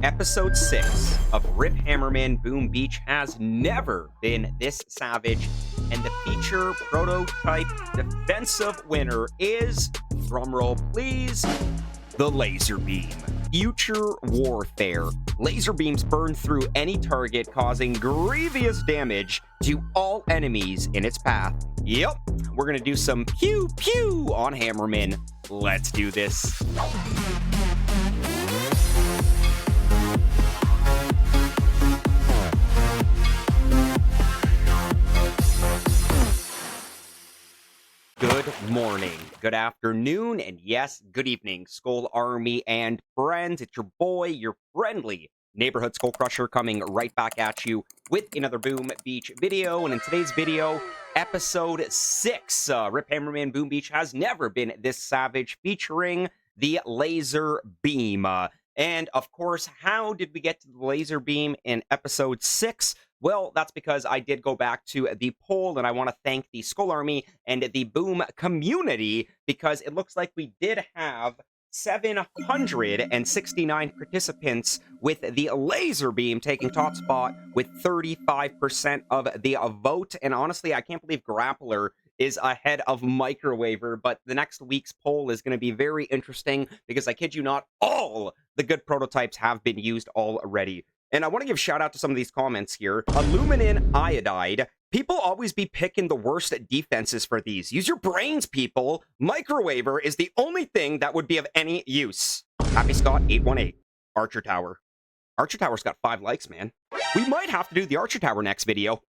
Episode 6 of R.I.P. Hammerman Boom Beach has never been this savage, and the feature prototype defensive winner is, drumroll please, the laser beam. Future warfare. Laser beams burn through any target, causing grievous damage to all enemies in its path. Yep, we're gonna do some pew pew on Hammerman. Let's do this. Good morning, good afternoon, and yes, good evening, Skull Army and friends. It's your boy, your friendly neighborhood SkullCrusher, coming right back at you with another Boom Beach video. And in today's video, episode 6, R.I.P. Hammerman Boom Beach has never been this savage, featuring the laser beam. And of course, how did we get to the laser beam in episode 6? Well, that's because I did go back to the poll, and I want to thank the Skull Army and the Boom community, because it looks like we did have 769 participants, with the laser beam taking top spot with 35% of the vote. And honestly, I can't believe Grappler is ahead of Microwaver, but the next week's poll is going to be very interesting, because I kid you not, all the good prototypes have been used already. And I want to give shout out to some of these comments here. Aluminum Iodide. People always be picking the worst defenses for these. Use your brains, people. Microwaver is the only thing that would be of any use. Happy Scott 818. Archer Tower. Archer Tower's got 5 likes, man. We might have to do the Archer Tower next video.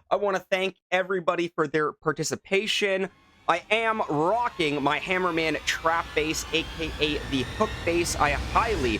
I want to thank everybody for their participation. I am rocking my Hammerman trap base, aka the hook base. I highly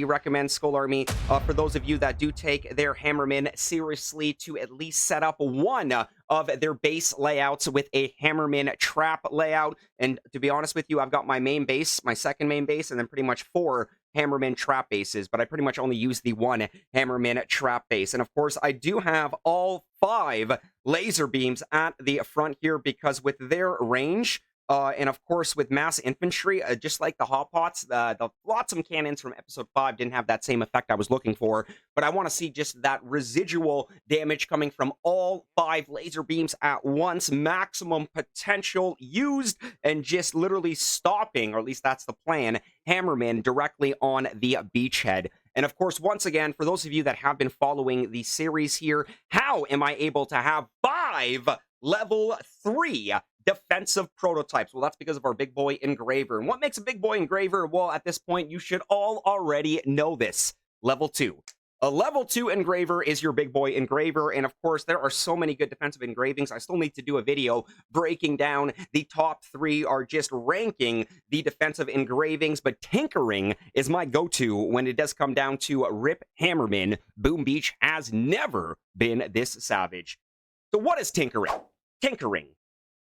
recommend, Skull Army, for those of you that do take their Hammerman seriously, to at least set up one of their base layouts with a Hammerman trap layout. And to be honest with you, I've got my main base, my second main base, and then pretty much 4 Hammerman trap bases, but I pretty much only use the one Hammerman trap base. And of course, I do have all 5 laser beams at the front here, because with their range, and of course, with mass infantry, just like the Hot Pots, the Flotsam Cannons from episode 5 didn't have that same effect I was looking for. But I want to see just that residual damage coming from all 5 laser beams at once. Maximum potential used, and just literally stopping, or at least that's the plan, Hammerman directly on the beachhead. And of course, once again, for those of you that have been following the series here, how am I able to have 5 level 3 defensive prototypes? Well, that's because of our big boy engraver. And what makes a big boy engraver? Well, at this point, you should all already know this. Level 2. A level 2 engraver is your big boy engraver, and of course, there are so many good defensive engravings. I still need to do a video breaking down the top 3, or just ranking the defensive engravings, but tinkering is my go-to when it does come down to R.I.P. Hammerman. Boom Beach has never been this savage. So what is tinkering?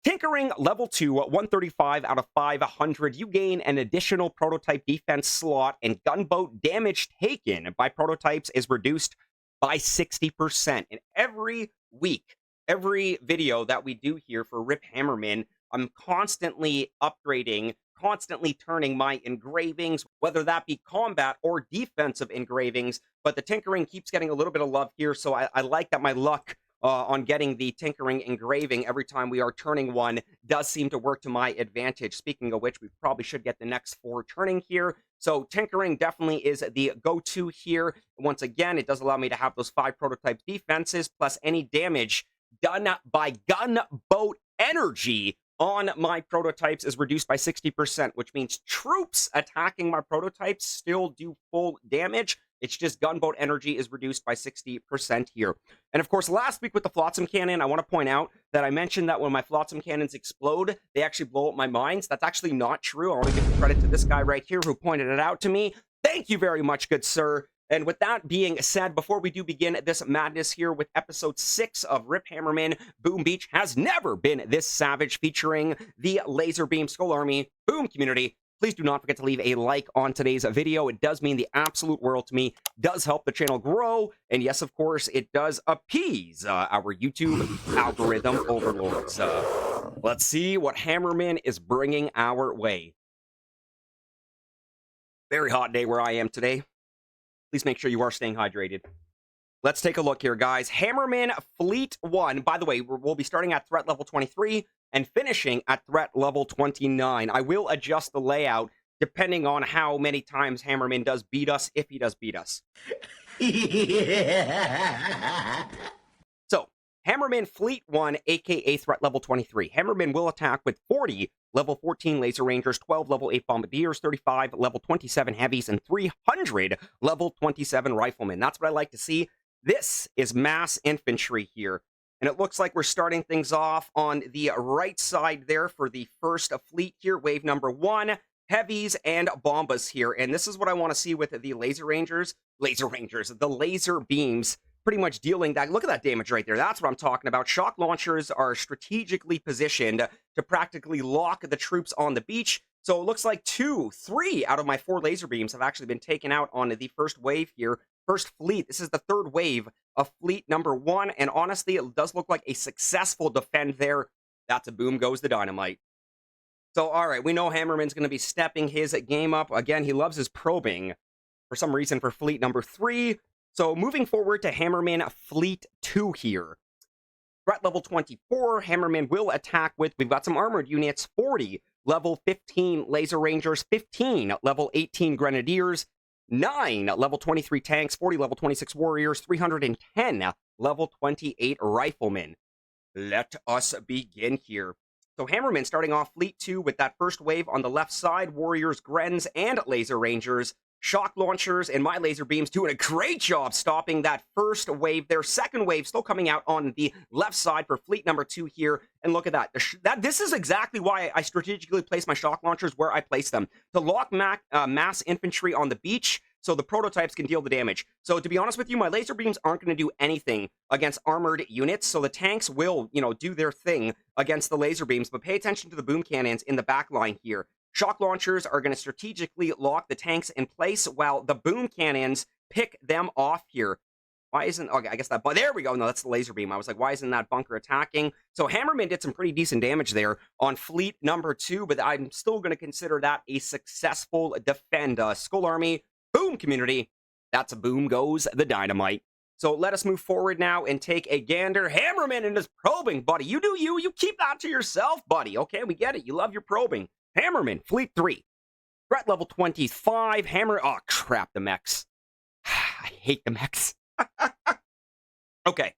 Tinkering level 2, 135 out of 500. You gain an additional prototype defense slot, and gunboat damage taken by prototypes is reduced by 60%. And every week, every video that we do here for R.I.P. Hammerman, I'm constantly upgrading, constantly turning my engravings, whether that be combat or defensive engravings. But the tinkering keeps getting a little bit of love here, so I like that my luck on getting the tinkering engraving every time we are turning one does seem to work to my advantage. Speaking of which, we probably should get the next 4 turning here. So tinkering definitely is the go-to here. Once again, it does allow me to have those 5 prototype defenses, plus any damage done by gunboat energy on my prototypes is reduced by 60%, which means troops attacking my prototypes still do full damage. It's just gunboat energy is reduced by 60% here. And of course, last week with the Flotsam Cannon, I want to point out that I mentioned that when my Flotsam Cannons explode, they actually blow up my mines. That's actually not true. I want to give credit to this guy right here who pointed it out to me. Thank you very much, good sir. And with that being said, before we do begin this madness here with episode 6 of R.I.P. Hammerman, Boom Beach has never been this savage, featuring the laser beam. Skull Army, Boom community, please do not forget to leave a like on today's video. It does mean the absolute world to me, does help the channel grow, and yes, of course, it does appease our YouTube algorithm overlords. Let's see what Hammerman is bringing our way. Very hot day where I am today. Please make sure you are staying hydrated. Let's take a look here, guys. Hammerman Fleet 1. By the way, we'll be starting at threat level 23 and finishing at threat level 29. I will adjust the layout depending on how many times Hammerman does beat us, if he does beat us. So, Hammerman Fleet 1, aka threat level 23. Hammerman will attack with 40 level 14 Laser Rangers, 12 level 8 Bombardiers, 35 level 27 Heavies, and 300 level 27 Riflemen. That's what I like to see. This is mass infantry here. And it looks like we're starting things off on the right side there for the first fleet here, wave number 1. Heavies and bombas here. And this is what I want to see with the Laser Rangers, the laser beams, pretty much dealing that. Look at that damage right there. That's what I'm talking about. Shock launchers are strategically positioned to practically lock the troops on the beach. So it looks like 3 out of my 4 laser beams have actually been taken out on the first wave here. First fleet. This is the 3rd wave of fleet number 1. And honestly, it does look like a successful defend there. That's a boom goes the dynamite. So, all right, we know Hammerman's going to be stepping his game up. Again, he loves his probing for some reason for fleet number 3. So, moving forward to Hammerman Fleet 2 here. Threat level 24, Hammerman will attack with, we've got some armored units, 40 level 15 Laser Rangers, 15 level 18 Grenadiers, 9 level 23 tanks, 40 level 26 Warriors, 310 level 28 Riflemen. Let us begin here. So Hammerman starting off Fleet 2 with that first wave on the left side, Warriors, Grens, and Laser Rangers. Shock launchers and my laser beams doing a great job stopping that first wave. Their second wave still coming out on the left side for fleet number 2 here. And look at that. This is exactly why I strategically place my shock launchers where I place them. To lock mass infantry on the beach so the prototypes can deal the damage. So to be honest with you, my laser beams aren't going to do anything against armored units. So the tanks will, do their thing against the laser beams. But pay attention to the boom cannons in the back line here. Shock launchers are going to strategically lock the tanks in place while the boom cannons pick them off here. Why isn't... Okay, I guess that... But there we go. No, that's the laser beam. I was like, why isn't that bunker attacking? So Hammerman did some pretty decent damage there on fleet number 2, but I'm still going to consider that a successful defend. Skull Army, boom community. That's a boom goes the dynamite. So let us move forward now and take a gander. Hammerman and his probing, buddy. You do you. You keep that to yourself, buddy. Okay, we get it. You love your probing. Hammerman, Fleet 3. Threat level 25. Oh, crap, the mechs. I hate the mechs. Okay.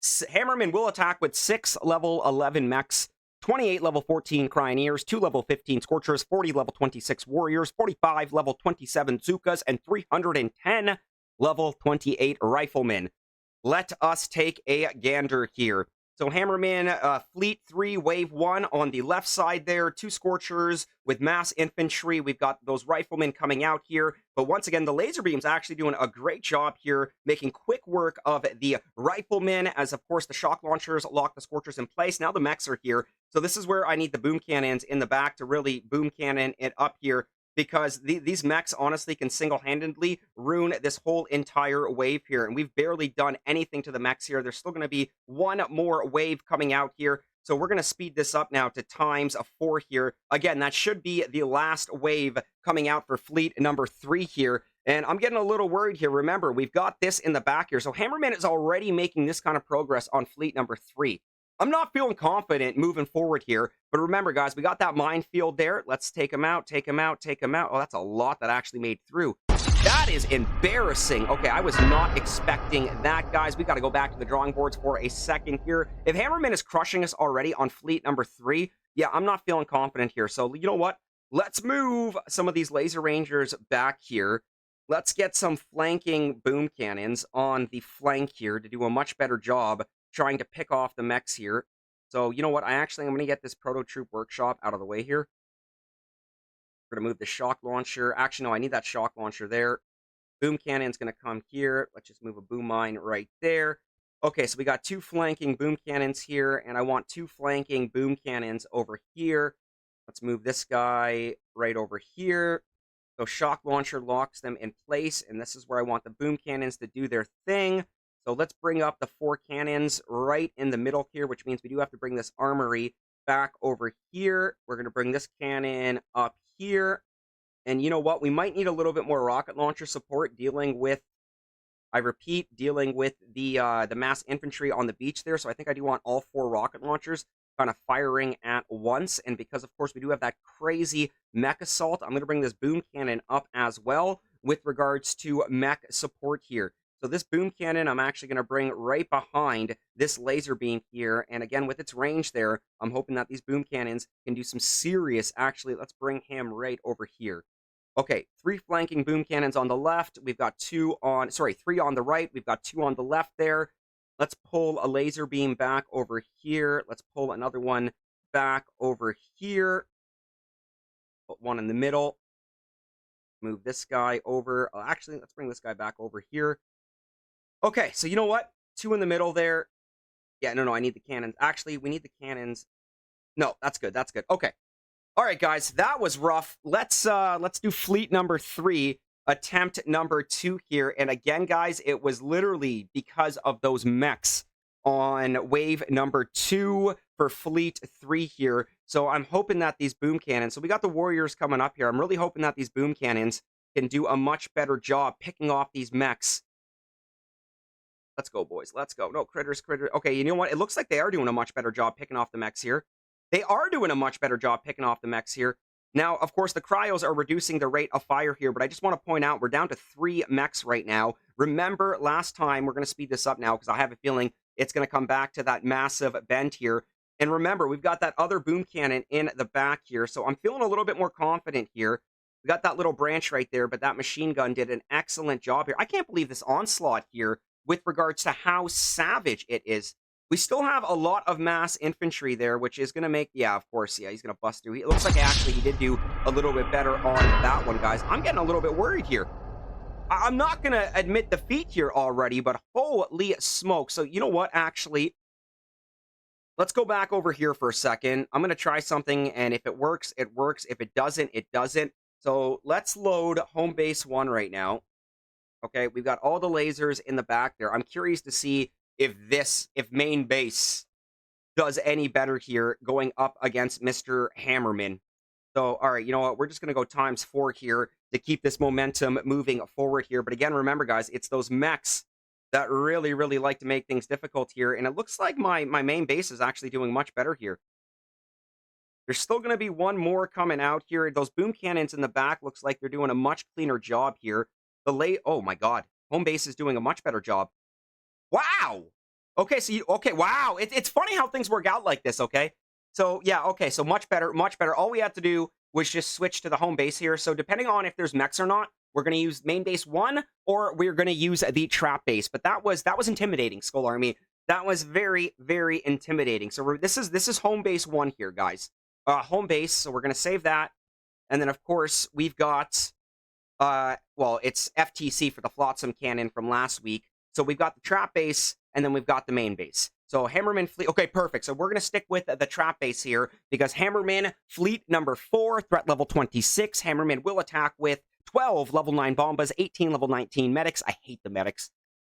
Hammerman will attack with 6 level 11 mechs, 28 level 14 Cryoneers, 2 level 15 Scorchers, 40 level 26 Warriors, 45 level 27 Zukas, and 310 level 28 Riflemen. Let us take a gander here. So Hammerman, Fleet 3, Wave 1 on the left side there. 2 Scorchers with mass infantry. We've got those Riflemen coming out here. But once again, the laser beam's actually doing a great job here, making quick work of the Riflemen, as of course the shock launchers lock the Scorchers in place. Now the mechs are here. So this is where I need the boom cannons in the back to really boom cannon it up here, because these mechs honestly can single-handedly ruin this whole entire wave here. And we've barely done anything to the mechs here. There's still going to be one more wave coming out here. So we're going to speed this up now to times 4 here. Again, that should be the last wave coming out for fleet number 3 here. And I'm getting a little worried here. Remember, we've got this in the back here. So Hammerman is already making this kind of progress on fleet number 3. I'm not feeling confident moving forward here, but remember, guys, we got that minefield there. Let's take him out, take him out, take him out. Oh, that's a lot that actually made through. That is embarrassing. Okay, I was not expecting that, guys. We got to go back to the drawing boards for a second here. If Hammerman is crushing us already on fleet number 3, yeah, I'm not feeling confident here. So, you know what? Let's move some of these Laser Rangers back here. Let's get some flanking boom cannons on the flank here to do a much better job trying to pick off the mechs here. So, you know what? I'm going to get this Proto Troop Workshop out of the way here. We're going to move the shock launcher. Actually, no, I need that shock launcher there. Boom cannon's going to come here. Let's just move a boom mine right there. Okay, so we got 2 flanking boom cannons here, and I want 2 flanking boom cannons over here. Let's move this guy right over here. So shock launcher locks them in place, and this is where I want the boom cannons to do their thing. So let's bring up the 4 cannons right in the middle here, which means we do have to bring this armory back over here. We're going to bring this cannon up here. And you know what? We might need a little bit more rocket launcher support dealing with, I repeat, dealing with the mass infantry on the beach there. So I think I do want all 4 rocket launchers kind of firing at once. And because, of course, we do have that crazy mech assault, I'm going to bring this boom cannon up as well with regards to mech support here. So this boom cannon, I'm actually going to bring right behind this laser beam here. And again, with its range there, I'm hoping that these boom cannons can do some serious, actually, let's bring him right over here. Okay, 3 flanking boom cannons on the left. We've got 3 on the right. We've got 2 on the left there. Let's pull a laser beam back over here. Let's pull another one back over here. Put one in the middle. Move this guy over. Actually, let's bring this guy back over here. Okay, so you know what? 2 in the middle there. Yeah, no, I need the cannons. Actually, we need the cannons. No, that's good. That's good. Okay. All right, guys, that was rough. Let's do fleet number 3, attempt number 2 here. And again, guys, it was literally because of those mechs on wave number 2 for fleet 3 here. So I'm hoping that these boom cannons, so we got the warriors coming up here. I'm really hoping that these boom cannons can do a much better job picking off these mechs. Let's go, boys. Let's go. No, critters. Okay, you know what? It looks like they are doing a much better job picking off the mechs here. They are doing a much better job picking off the mechs here. Now, of course, the cryos are reducing the rate of fire here, but I just want to point out we're down to 3 mechs right now. Remember, last time, we're going to speed this up now because I have a feeling it's going to come back to that massive bend here. And remember, we've got that other boom cannon in the back here, so I'm feeling a little bit more confident here. We got that little branch right there, but that machine gun did an excellent job here. I can't believe this onslaught here with regards to how savage it is. We still have a lot of mass infantry there, which is going to make, yeah, of course, yeah, he's going to bust through. It looks like actually he did do a little bit better on that one, guys. I'm getting a little bit worried here. I'm not going to admit defeat here already, but holy smoke. So you know what, actually, let's go back over here for a second. I'm going to try something, and if it works, it works. If it doesn't, it doesn't. So let's load home base 1 right now. Okay, we've got all the lasers in the back there. I'm curious to see if main base does any better here going up against Mr. Hammerman. So, all right, you know what? We're just going to go ×4 here to keep this momentum moving forward here. But again, remember, guys, it's those mechs that really, really like to make things difficult here. And it looks like my main base is actually doing much better here. There's still going to be one more coming out here. Those boom cannons in the back looks like they're doing a much cleaner job here. Oh my God, home base is doing a much better job. Wow. Okay, so wow. It's funny how things work out like this, okay? So, yeah, okay, so much better, much better. All we had to do was just switch to the home base here. So depending on if there's mechs or not, we're going to use main base 1 or we're going to use the trap base. But that was intimidating, Skull Army. That was very, very intimidating. So this is home base 1 here, guys. Home base, so we're going to save that. And then, of course, we've got, well, it's FTC for the Flotsam Cannon from last week. So we've got the trap base, and then we've got the main base. So Hammerman fleet, okay, perfect. So we're going to stick with the trap base here, because Hammerman fleet number 4, threat level 26. Hammerman will attack with 12 level 9 bombas, 18 level 19 medics. I hate the medics.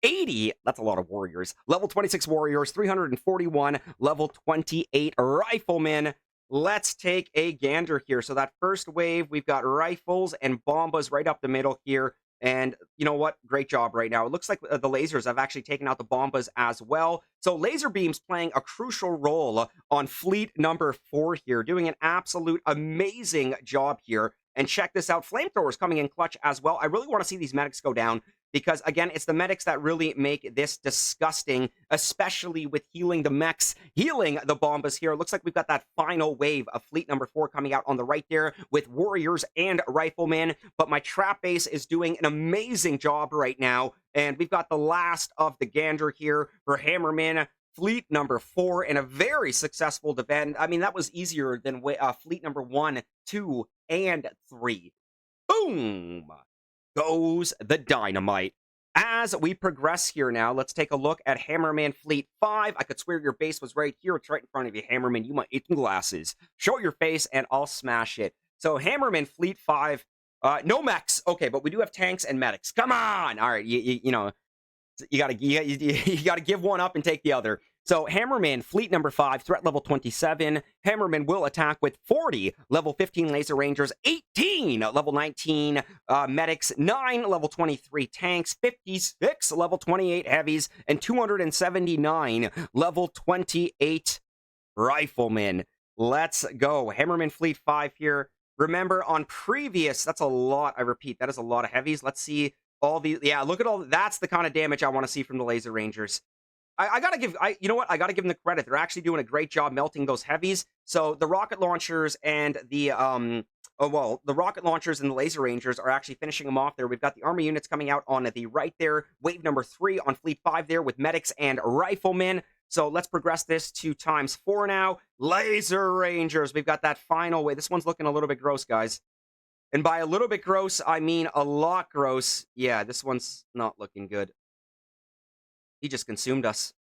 80, that's a lot of warriors. Level 26 warriors, 341, level 28 riflemen. Let's take a gander here. So that first wave, we've got rifles and bombas right up the middle here. And you know what? Great job right now. It looks like the lasers have actually taken out the bombas as well. So laser beams playing a crucial role on fleet number 4 here, doing an absolute amazing job here. And check this out, flamethrowers coming in clutch as well. I really want to see these medics go down because, again, it's the medics that really make this disgusting, especially with healing the mechs, healing the bombas here. It looks like we've got that final wave of fleet number 4 coming out on the right there with warriors and riflemen. But my trap base is doing an amazing job right now. And we've got the last of the gander here for Hammerman. Fleet number 4 and a very successful defend. I mean, that was easier than fleet number 1, 2, and 3. Boom! Goes the dynamite. As we progress here now, let's take a look at Hammerman Fleet 5. I could swear your base was right here. It's right in front of you, Hammerman. You might eat some glasses. Show your face, and I'll smash it. So, Hammerman Fleet 5. No mechs. Okay, but we do have tanks and medics. Come on! All right, you know... You gotta give one up and take the other. So Hammerman, fleet number 5, threat level 27. Hammerman will attack with 40 level 15 laser rangers, 18 level 19 medics, 9 level 23 tanks, 56 level 28 heavies, and 279 level 28 riflemen. Let's go. Hammerman fleet 5 here. Remember on previous, that's a lot. I repeat, that is a lot of heavies. Let's see all the, yeah, look at all, that's the kind of damage I want to see from the laser rangers. I gotta give, you know what? I gotta give them the credit. They're actually doing a great job melting those heavies. So the rocket launchers and the, the rocket launchers and the laser rangers are actually finishing them off there. We've got the armor units coming out on the right there. Wave number 3 on fleet 5 there with medics and riflemen. So let's progress this to ×4 now. Laser rangers. We've got that final wave. This one's looking a little bit gross, guys. And by a little bit gross, I mean a lot gross. Yeah, this one's not looking good. He just consumed us.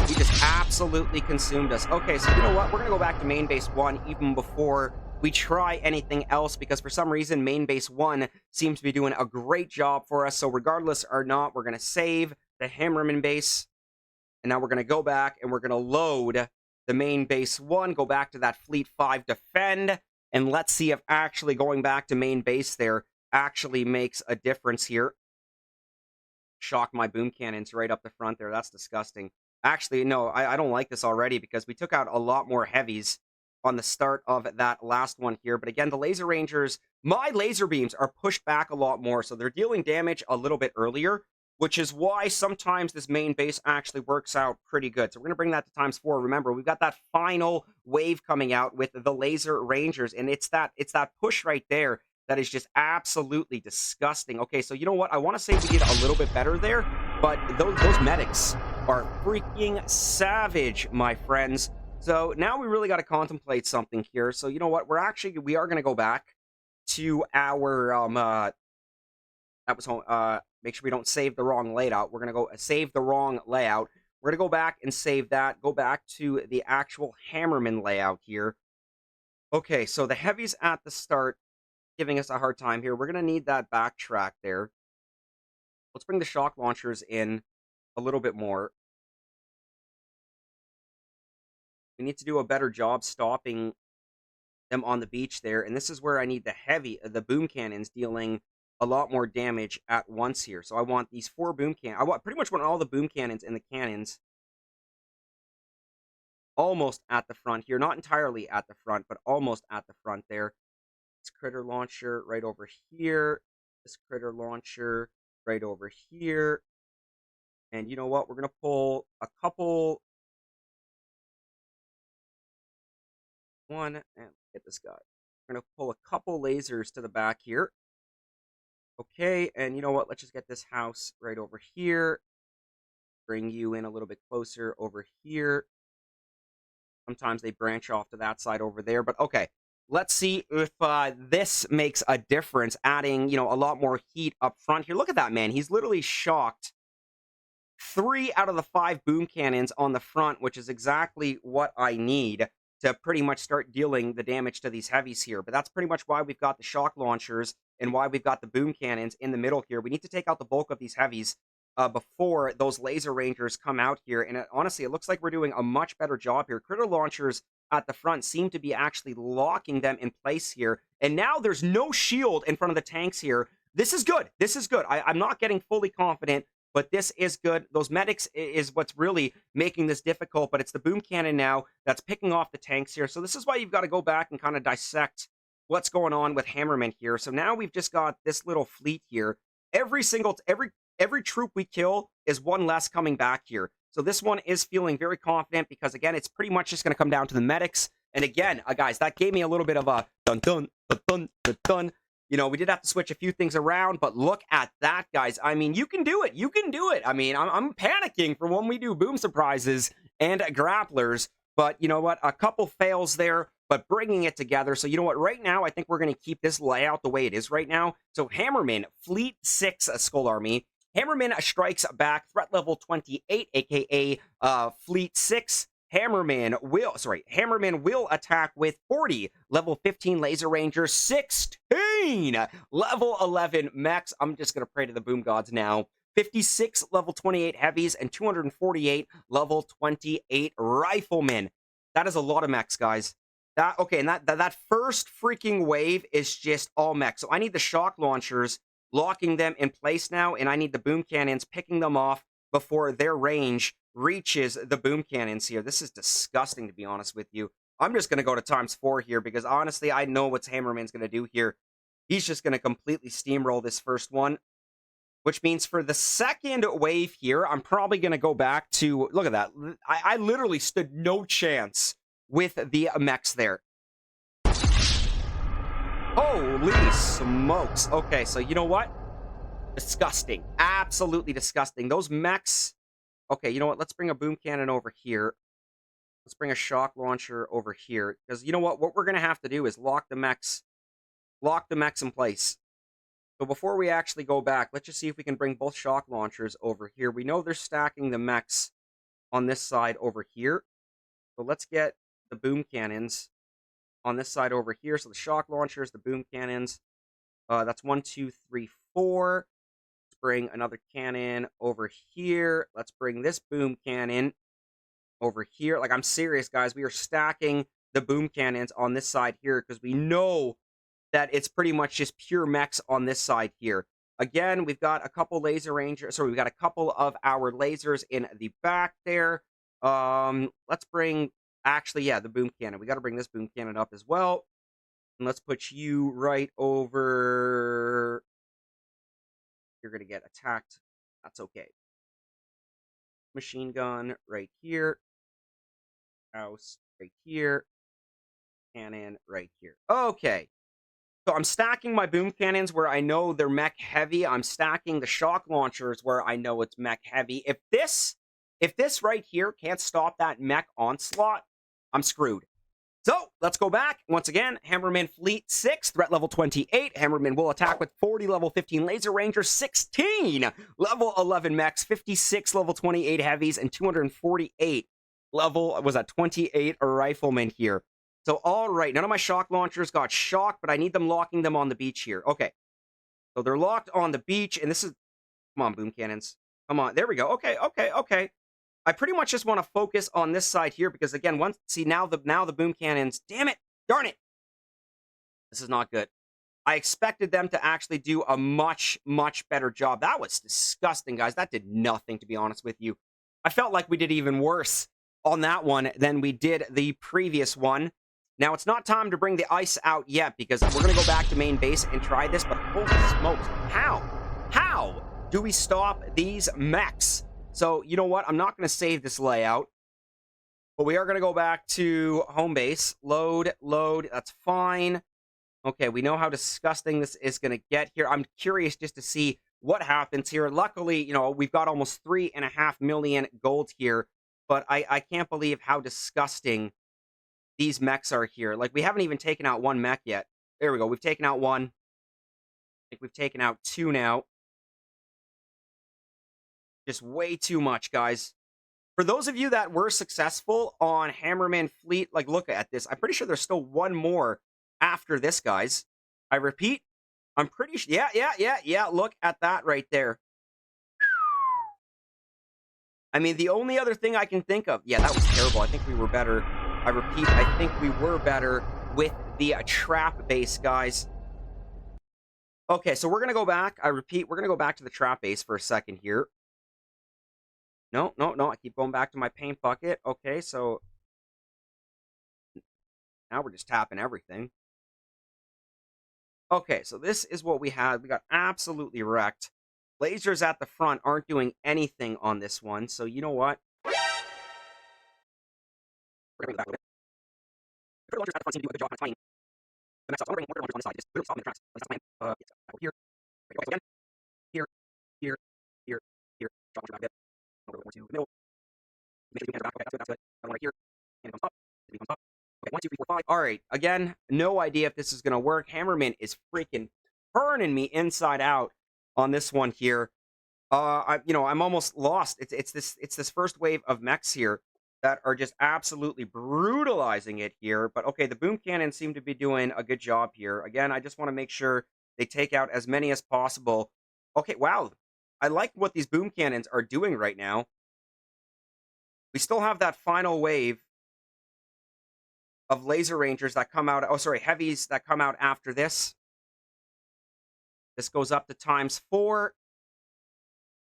He just absolutely consumed us. Okay, so you know what? We're going to go back to main base 1 even before we try anything else, because for some reason, main base 1 seems to be doing a great job for us. So regardless or not, we're going to save the Hammerman base. And now we're going to go back and we're going to load the main base 1, go back to that fleet 5 defend. And let's see if actually going back to main base there actually makes a difference here. Shock my boom cannons right up the front there. That's disgusting. Actually, no, I don't like this already because we took out a lot more heavies on the start of that last one here. But again, the laser rangers, my laser beams are pushed back a lot more. So they're dealing damage a little bit earlier, which is why sometimes this main base actually works out pretty good. So we're going to bring that to ×4. Remember, we've got that final wave coming out with the laser rangers. And it's that push right there that is just absolutely disgusting. Okay, so you know what? I want to say we did a little bit better there, but those medics are freaking savage, my friends. So now we really got to contemplate something here. So you know what? We are going to go back to our that was home. Make sure we don't save the wrong layout. We're going to go save the wrong layout. We're going to go back and save that. Go back to the actual Hammerman layout here. Okay, so the heavies at the start giving us a hard time here. We're going to need that backtrack there. Let's bring the shock launchers in a little bit more. We need to do a better job stopping them on the beach there. And this is where I need the boom cannons dealing a lot more damage at once here. So I want these 4 boom cannons. Pretty much want all the boom cannons and the cannons almost at the front here. Not entirely at the front, but almost at the front there. This critter launcher right over here. This critter launcher right over here. And you know what? We're going to pull a couple. And get this guy. We're going to pull a couple lasers to the back here. Okay, and you know what? Let's just get this house right over here. Bring you in a little bit closer over here. Sometimes they branch off to that side over there, but okay. Let's see if this makes a difference, adding, a lot more heat up front here. Look at that, man. He's literally shocked 3 out of the 5 boom cannons on the front, which is exactly what I need to pretty much start dealing the damage to these heavies here. But that's pretty much why we've got the shock launchers and why we've got the boom cannons in the middle here. We need to take out the bulk of these heavies before those laser rangers come out here. And honestly, it looks like we're doing a much better job here. Critter launchers at the front seem to be actually locking them in place here. And now there's no shield in front of the tanks here. This is good. This is good. I'm not getting fully confident, but this is good. Those medics is what's really making this difficult, but it's the boom cannon now that's picking off the tanks here. So this is why you've got to go back and kind of dissect what's going on with Hammerman here. So now we've just got this little fleet here. Every troop we kill is one less coming back here. So this one is feeling very confident because, again, it's pretty much just going to come down to the medics. And again, guys, that gave me a little bit of a dun-dun, dun-dun, dun-dun. We did have to switch a few things around, but look at that, guys. I mean, you can do it. You can do it. I mean, I'm panicking for when we do boom surprises and grapplers. But you know what? A couple fails there, but bringing it together. So you know what? Right now, I think we're going to keep this layout the way it is right now. So Hammerman, Fleet 6 Skull Army. Hammerman strikes back, threat level 28, aka Fleet 6. Hammerman will attack with 40 level 15 laser rangers, 16 level 11 mechs. I'm just going to pray to the boom gods now 56 level 28 heavies, and 248 level 28 riflemen. That is a lot of mechs, guys. Okay, and that first freaking wave is just all mechs. So I need the shock launchers locking them in place now, and I need the boom cannons picking them off before their range reaches the boom cannons here. This is disgusting, to be honest with you. I'm just going to go to ×4 here because, honestly, I know what Hammerman's going to do here. He's just going to completely steamroll this first one, which means for the second wave here, I'm probably going to go back to... Look at that. I literally stood no chance with the mechs there. Holy smokes. Okay, so you know what? Disgusting. Absolutely disgusting. Those mechs... Okay, you know what? Let's bring a boom cannon over here. Let's bring a shock launcher over here. Because you know what? What we're going to have to do is lock the mechs in place. So before we actually go back, let's just see if we can bring both shock launchers over here. We know they're stacking the mechs on this side over here. So let's get the boom cannons on this side over here. So the shock launchers, the boom cannons. That's 1, 2, 3, 4. Let's bring another cannon over here. Let's bring this boom cannon over here. Like, I'm serious, guys. We are stacking the boom cannons on this side here because we know that it's pretty much just pure mechs on this side here. Again, we've got a couple laser rangers. So we've got a couple of our lasers in the back there. Let's bring... Actually, yeah, the boom cannon. We got to bring this boom cannon up as well. And let's put you right over... You're going to get attacked. That's okay. Machine gun right here. House right here. Cannon right here. Okay. So I'm stacking my boom cannons where I know they're mech heavy. I'm stacking the shock launchers where I know it's mech heavy. If this right here can't stop that mech onslaught, I'm screwed. So let's go back. Once again, Hammerman Fleet 6, threat level 28. Hammerman will attack with 40 level 15 laser rangers, 16 level 11 mechs, 56 level 28 heavies, and 248 level, was that 28 riflemen here. So, all right, none of my shock launchers got shocked, but I need them locking them on the beach here. Okay, so they're locked on the beach, and this is... Come on, boom cannons. Come on, there we go. Okay. I pretty much just want to focus on this side here, because, again, now the boom cannons... Damn it! Darn it! This is not good. I expected them to actually do a much, much better job. That was disgusting, guys. That did nothing, to be honest with you. I felt like we did even worse on that one than we did the previous one. Now, it's not time to bring the ice out yet, because we're going to go back to main base and try this, but holy smokes, how do we stop these mechs? So, you know what? I'm not going to save this layout, but we are going to go back to home base. Load, that's fine. Okay, we know how disgusting this is going to get here. I'm curious just to see what happens here. Luckily, you know, we've got almost 3.5 million gold here, but I can't believe how disgusting these mechs are here. Like, we haven't even taken out one mech yet. There we go. We've taken out one. I think we've taken out two now. Just way too much, guys. For those of you that were successful on Hammerman Fleet, like, look at this. I'm pretty sure there's still one more after this, guys. I repeat, I'm pretty sure. Yeah. Look at that right there. I mean, the only other thing I can think of... Yeah, that was terrible. I think we were better. I repeat, I think we were better with the trap base, guys. Okay, so we're going to go back. I repeat, we're going to go back to the trap base for a second here. No. I keep going back to my paint bucket. Okay, so now we're just tapping everything. Okay, so this is what we had. We got absolutely wrecked. Lasers at the front aren't doing anything on this one, so you know what? We're going to bring it back a little bit. The launchers at the front seem to do a good job of timing the mess up. So I'm going to bring more launchers on the side. Just literally stop them in their tracks. At least that's the plan. Yes, here. There we go. So again, here. Drop launcher back a bit. A little bit more to the middle. Make sure you can back. Okay, that's good. Another one right here. And it comes up. It comes up. Okay, 1, 2, 3, 4, 5. All right. Again, no idea if this is going to work. Hammerman is freaking turning me inside out on this one here. I'm almost lost. It's this first wave of mechs here that are just absolutely brutalizing it here. But okay, the boom cannons seem to be doing a good job here. Again, I just want to make sure they take out as many as possible. Okay, wow. I like what these boom cannons are doing right now. We still have that final wave of laser rangers that come out. Oh, sorry, heavies that come out after this. This goes up to ×4.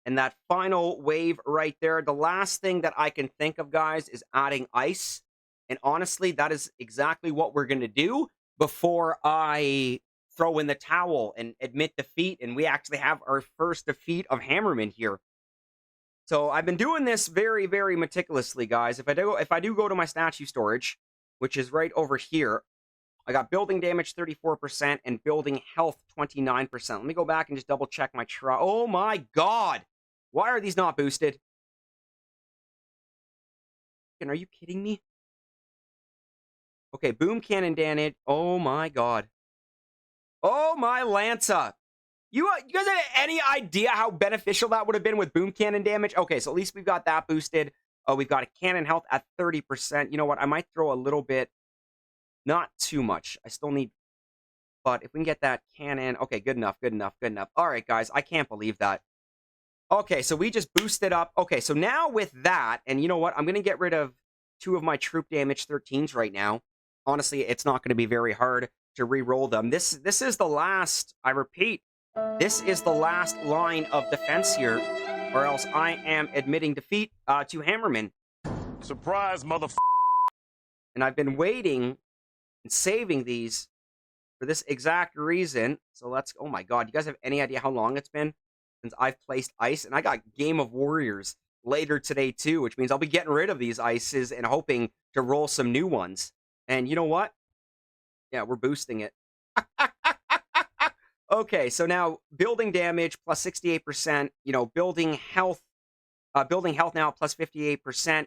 And that final wave right there, the last thing that I can think of, guys, is adding ice. And honestly, that is exactly what we're going to do before I throw in the towel and admit defeat. And we actually have our first defeat of Hammerman here. So I've been doing this very, very meticulously, guys. If I do go to my statue storage, which is right over here, I got building damage 34% and building health 29%. Let me go back and just double check my Oh my god! Why are these not boosted? And are you kidding me? Okay, boom cannon damage. Oh my god. Oh my Lanza. You guys have any idea how beneficial that would have been with boom cannon damage? Okay, so at least we've got that boosted. We've got a cannon health at 30%. You know what? I might throw a little bit. Not too much. I still need... But if we can get that cannon... Okay, good enough, good enough, good enough. All right, guys. I can't believe that. Okay, so we just boosted up. Okay, so now with that... And you know what? I'm going to get rid of 2 of my troop damage 13s right now. Honestly, it's not going to be very hard to re-roll them. This is the last... I repeat, this is the last line of defense here. Or else I am admitting defeat to Hammerman. Surprise, motherfucker. And I've been waiting... and saving these for this exact reason. So let's... Oh my god, you guys have any idea how long it's been since I've placed ice? And I got Game of Warriors later today too, which means I'll be getting rid of these ices and hoping to roll some new ones. And you know what? Yeah, we're boosting it. Okay, so now building damage plus 68%, you know, building health now plus 58%,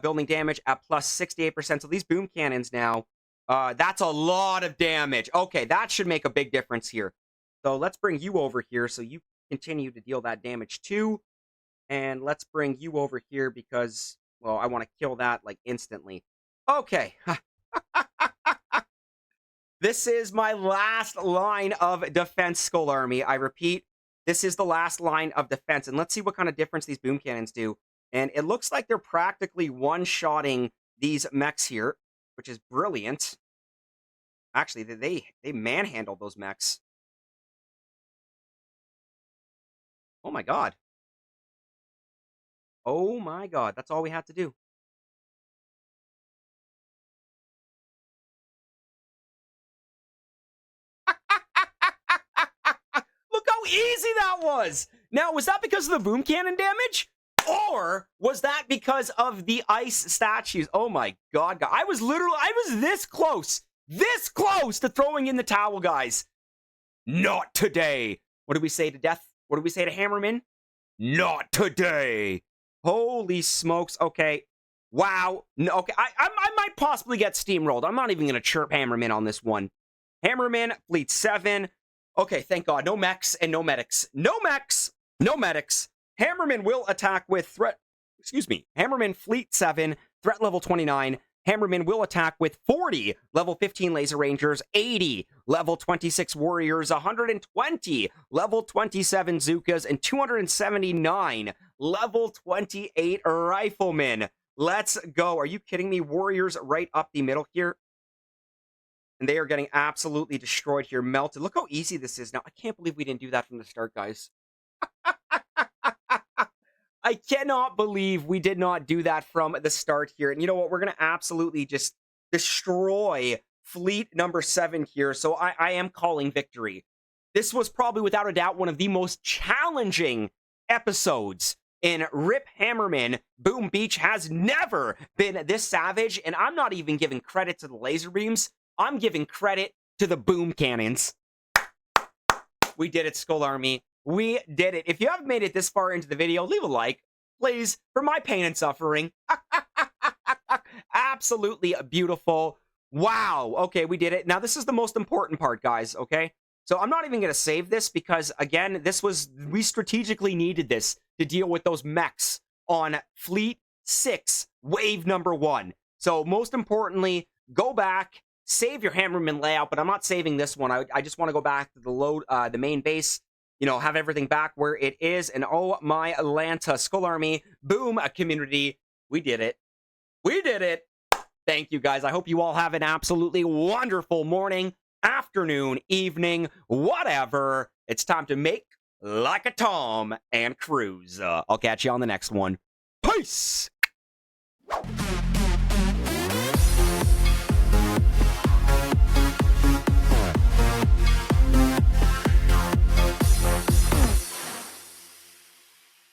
building damage at plus 68%. So these boom cannons now, that's a lot of damage. Okay, that should make a big difference here. So let's bring you over here so you continue to deal that damage too. And let's bring you over here because, well, I want to kill that like instantly. Okay. This is my last line of defense, Skull Army. I repeat, this is the last line of defense. And let's see what kind of difference these boom cannons do. And it looks like they're practically one-shotting these mechs here, which is brilliant. Actually, they manhandled those mechs. Oh my god. Oh my god, that's all we had to do. Look how easy that was! Now, was that because of the boom cannon damage? Or was that because of the ice statues? Oh my god, I was this close to throwing in the towel, guys. Not today. What did we say to Death? What did we say to Hammerman? Not today. Holy smokes. Okay. Wow. No, okay. I might possibly get steamrolled. I'm not even going to chirp Hammerman on this one. Hammerman, Fleet 7. Okay, thank God. No mechs and no medics. No mechs, no medics. Hammerman will attack with threat... Excuse me. Hammerman, Fleet 7, threat level 29. Hammerman will attack with 40 level 15 Laser Rangers, 80 level 26 Warriors, 120 level 27 Zookas, and 279 level 28 Riflemen. Let's go. Are you kidding me? Warriors right up the middle here. And they are getting absolutely destroyed here. Melted. Look how easy this is now. I can't believe we didn't do that from the start, guys. I cannot believe we did not do that from the start here. And you know what? We're going to absolutely just destroy fleet number 7 here. So I am calling victory. This was probably, without a doubt, one of the most challenging episodes in R.I.P. Hammerman. Boom Beach has never been this savage. And I'm not even giving credit to the laser beams. I'm giving credit to the boom cannons. We did it, Skull Army. We did it. If you haven't made it this far into the video, leave a like, please, for my pain and suffering. Absolutely beautiful. Wow. Okay, we did it. Now, this is the most important part, guys, okay? So I'm not even going to save this because, again, we strategically needed this to deal with those mechs on Fleet 6, Wave number 1. So, most importantly, go back, save your Hammerman layout, but I'm not saving this one. I just want to go back to the main base. have everything back where it is. And oh, my Atlanta Skull Army, boom, a community. We did it. We did it. Thank you, guys. I hope you all have an absolutely wonderful morning, afternoon, evening, whatever. It's time to make like a Tom and cruise. I'll catch you on the next one. Peace!